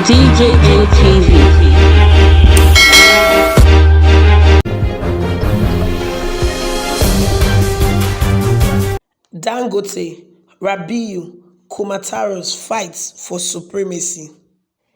DJM TV. Dangote, Rabiu, Kumataros fights for supremacy.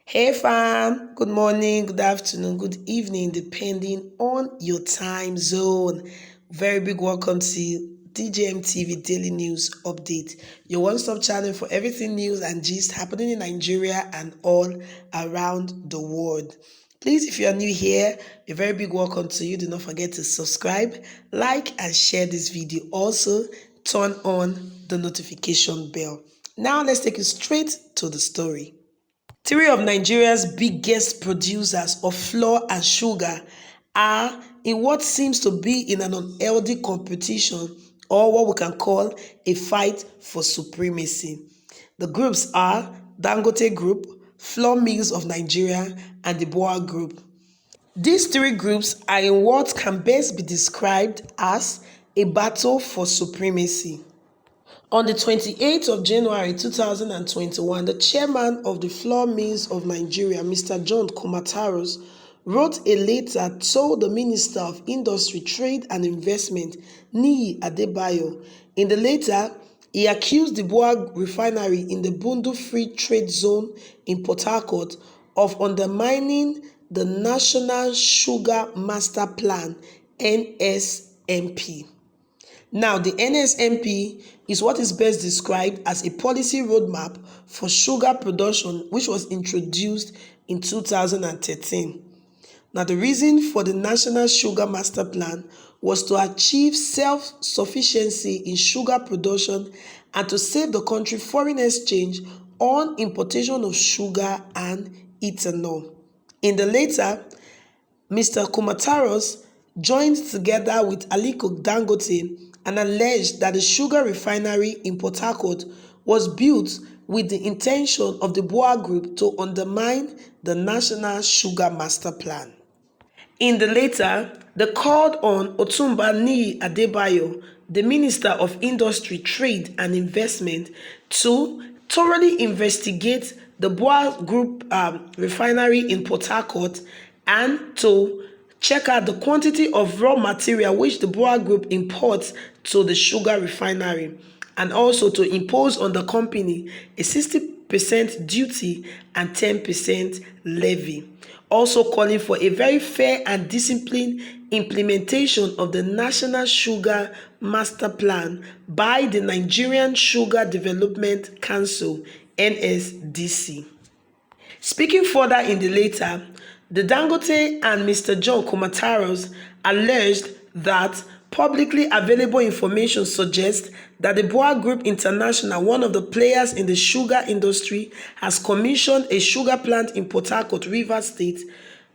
Hey fam, good morning, good afternoon, good evening, depending on your time zone. Very big welcome to DJM TV Daily News Update, your one-stop channel for everything news and gist happening in Nigeria and all around the world. Please, if you are new here, a very big welcome to you. Do not forget to subscribe, like, and share this video. Also, turn on the notification bell. Now, let's take you straight to the story. Three of Nigeria's biggest producers of flour and sugar are in what seems to be in an unhealthy competition, or what we can call a fight for supremacy. The groups are Dangote Group, Flour Mills of Nigeria, and the BUA Group. These three groups are in what can best be described as a battle for supremacy. On the 28th of January 2021, the chairman of the Flour Mills of Nigeria, Mr. John Kumataros, wrote a letter to the Minister of Industry, Trade and Investment, Niyi Adebayo. In the letter, he accused the BUA refinery in the Bundu Free Trade Zone in Port Harcourt of undermining the National Sugar Master Plan, NSMP. Now, the NSMP is what is best described as a policy roadmap for sugar production, which was introduced in 2013. Now, the reason for the National Sugar Master Plan was to achieve self-sufficiency in sugar production and to save the country foreign exchange on importation of sugar and ethanol. In the letter, Mr. Kumataros joined together with Aliko Dangote and alleged that the sugar refinery in Port Harcourt was built with the intention of the BUA Group to undermine the National Sugar Master Plan. In the letter, they called on Otumba Niyi Adebayo, the Minister of Industry, Trade and Investment, to thoroughly investigate the BUA Group refinery in Port Harcourt and to check out the quantity of raw material which the BUA Group imports to the sugar refinery, and also to impose on the company a 60% duty and 10% levy. Also calling for a very fair and disciplined implementation of the National Sugar Master Plan by the Nigerian Sugar Development Council, NSDC. Speaking further in the letter, the Dangote and Mr. John Kumataros alleged that publicly available information suggests that the BUA Group International, one of the players in the sugar industry, has commissioned a sugar plant in Port Harcourt, Rivers State,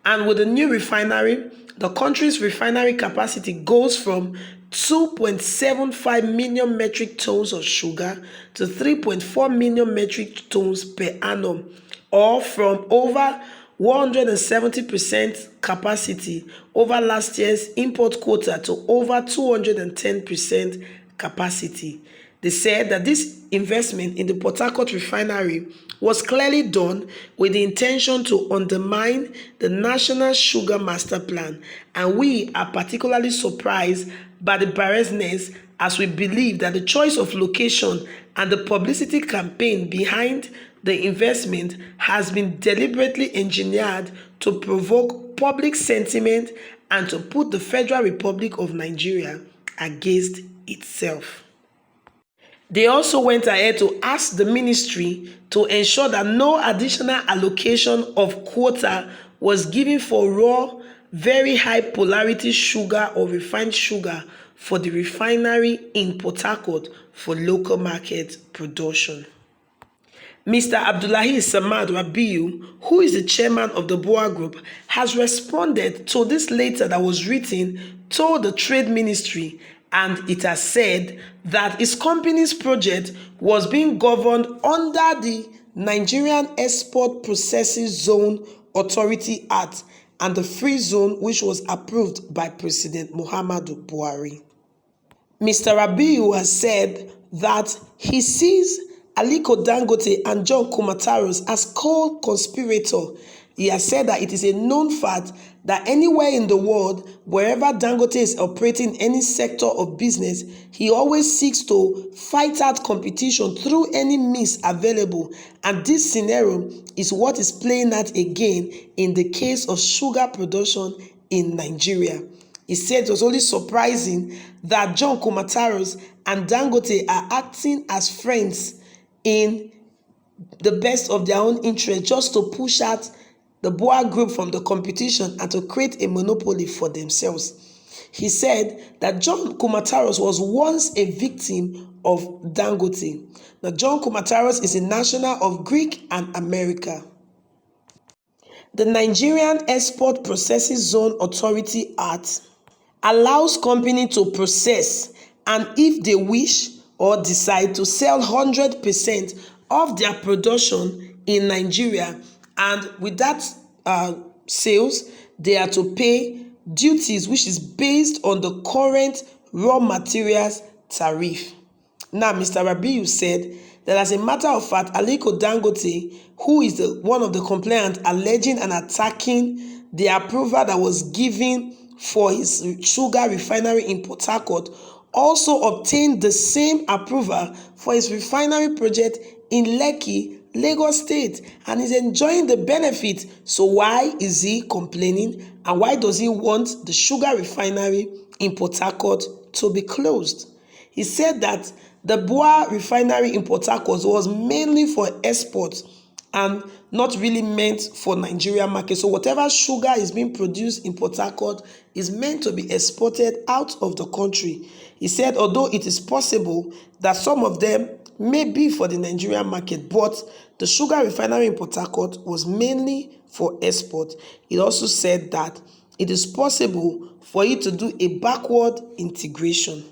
and with the new refinery, the country's refinery capacity goes from 2.75 million metric tons of sugar to 3.4 million metric tons per annum, or from over 170% capacity over last year's import quota to over 210% capacity. They said that this investment in the Port Harcourt refinery was clearly done with the intention to undermine the National Sugar Master Plan, and we are particularly surprised by the barrenness, as we believe that the choice of location and the publicity campaign behind the investment has been deliberately engineered to provoke public sentiment and to put the Federal Republic of Nigeria against itself. They also went ahead to ask the ministry to ensure that no additional allocation of quota was given for raw, very high polarity sugar or refined sugar for the refinery in Port Harcourt for local market production. Mr. Abdullahi Samad Rabiu, who is the chairman of the BUA Group, has responded to this letter that was written to the Trade Ministry, and it has said that his company's project was being governed under the Nigerian Export Processing Zone Authority Act and the Free Zone, which was approved by President Muhammadu Buhari. Mr. Rabiu has said that he sees Aliko Dangote and John Kumataros as co-conspirator. He has said that it is a known fact that anywhere in the world, wherever Dangote is operating any sector of business, he always seeks to fight out competition through any means available. And this scenario is what is playing out again in the case of sugar production in Nigeria. He said it was only surprising that John Kumataros and Dangote are acting as friends in the best of their own interest, just to push out the BUA group from the competition and to create a monopoly for themselves. He said that John Kumataros was once a victim of Dangote. Now, John Kumataros is a national of Greek and America. The Nigerian Export Processing Zone Authority Act allows companies to process and, if they wish or decide, to sell 100% of their production in Nigeria, and with that sales, they are to pay duties which is based on the current raw materials tariff. Now, Mr. Rabiu said that as a matter of fact, Aliko Dangote, who is one of the complainants alleging and attacking the approval that was given for his sugar refinery in Port Harcourt, also obtained the same approval for his refinery project in Lekki, Lagos State, and is enjoying the benefit. So why is he complaining, and why does he want the sugar refinery in Port Harcourt to be closed? He said that the BUA refinery in Port Harcourt was mainly for export and not really meant for Nigerian market. So whatever sugar is being produced in Port Harcourt is meant to be exported out of the country. He said although it is possible that some of them may be for the Nigerian market, but the sugar refinery in Port Harcourt was mainly for export. He also said that it is possible for it to do a backward integration.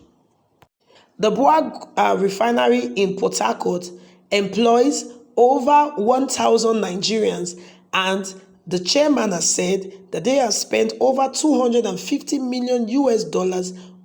The BUA refinery in Port Harcourt employs over 1,000 Nigerians, and the chairman has said that they have spent over $250 million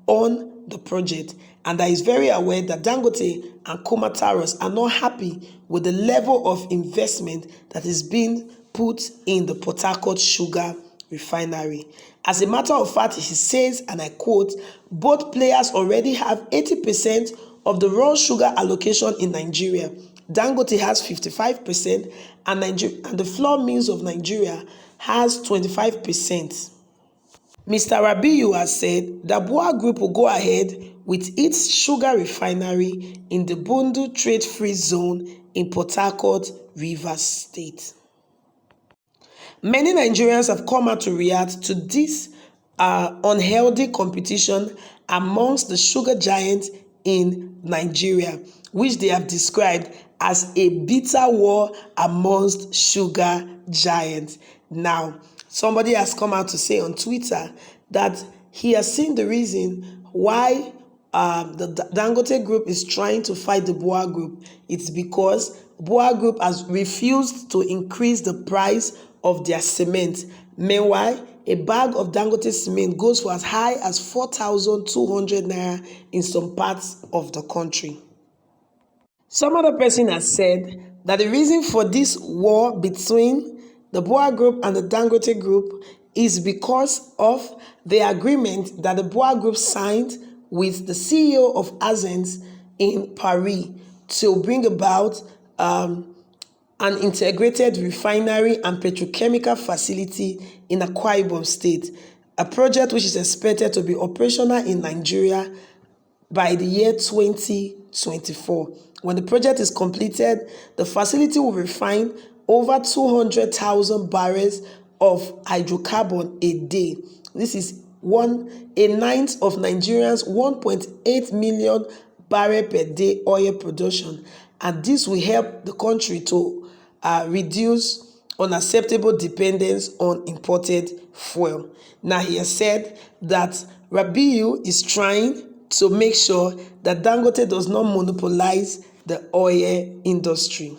on the project, and that is very aware that Dangote and Kumataros are not happy with the level of investment that is being put in the Port Harcourt sugar refinery. As a matter of fact, he says, and I quote, both players already have 80% of the raw sugar allocation in Nigeria. Dangote has 55%, and the flour mills of Nigeria has 25%. Mr. Rabiu has said that BUA Group will go ahead with its sugar refinery in the Bundu Trade-Free Zone in Port Harcourt, Rivers State. Many Nigerians have come out to react to this unhealthy competition amongst the sugar giants in Nigeria, which they have described as a bitter war amongst sugar giants. Now, somebody has come out to say on Twitter that he has seen the reason why the Dangote Group is trying to fight the BUA Group. It's because BUA Group has refused to increase the price of their cement. Meanwhile, a bag of Dangote cement goes for as high as 4,200 naira in some parts of the country. Some other person has said that the reason for this war between the BUA Group and the Dangote Group is because of the agreement that the BUA Group signed with the CEO of Ascent in Paris to bring about an integrated refinery and petrochemical facility in Akwa Ibom State, a project which is expected to be operational in Nigeria by the year 2024. When the project is completed, the facility will refine over 200,000 barrels of hydrocarbon a day. This is a ninth of Nigeria's 1.8 million barrel per day oil production, and this will help the country to reduce unacceptable dependence on imported fuel. Now, he has said that Rabiu is trying to make sure that Dangote does not monopolize the oil industry.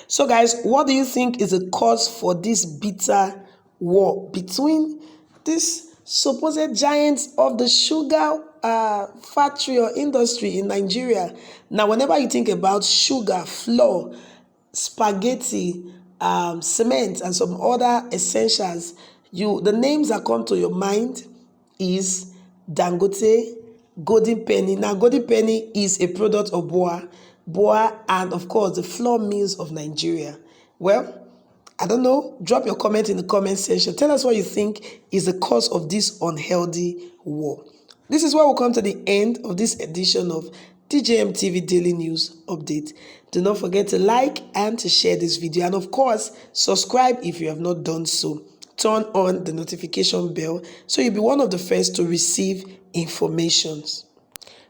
So guys, what do you think is the cause for this bitter war between these supposed giants of the sugar factory or industry in Nigeria. Now, whenever you think about sugar, flour, spaghetti, cement, and some other essentials, the names that come to your mind is Dangote, Golden Penny. Now, Golden Penny is a product of Boa, and of course, the flour mills of Nigeria. Well, I don't know. Drop your comment in the comment section. Tell us what you think is the cause of this unhealthy war. This is where we'll come to the end of this edition of DJM TV Daily News Update. Do not forget to like and to share this video. And of course, subscribe if you have not done so. Turn on the notification bell so you'll be one of the first to receive informations.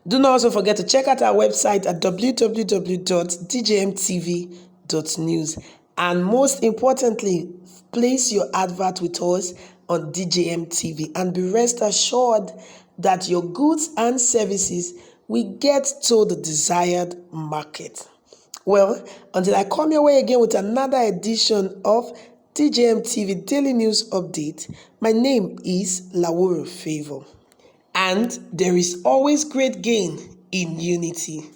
Do not also forget to check out our website at www.djmtv.news. And most importantly, place your advert with us on DJM TV and be rest assured that your goods and services will get to the desired market. Well, until I come your way again with another edition of DJM TV Daily News Update, my name is Lawuro Favor. And there is always great gain in unity.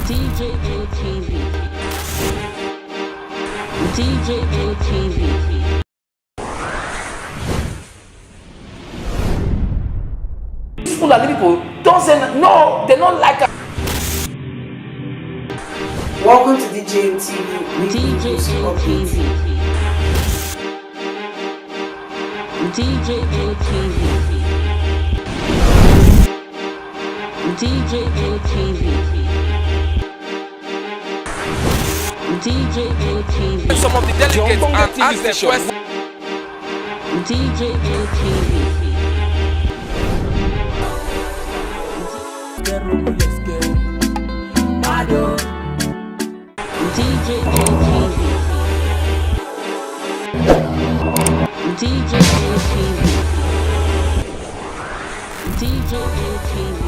DJM TV. DJM TV. People don't say no, they don't like us. Welcome to DJM TV. DJM TV. DJM TV. DJM TV. DJM TV. Some of the delegates and ask the question. DJM TV. DJM TV. DJM TV. DJM TV.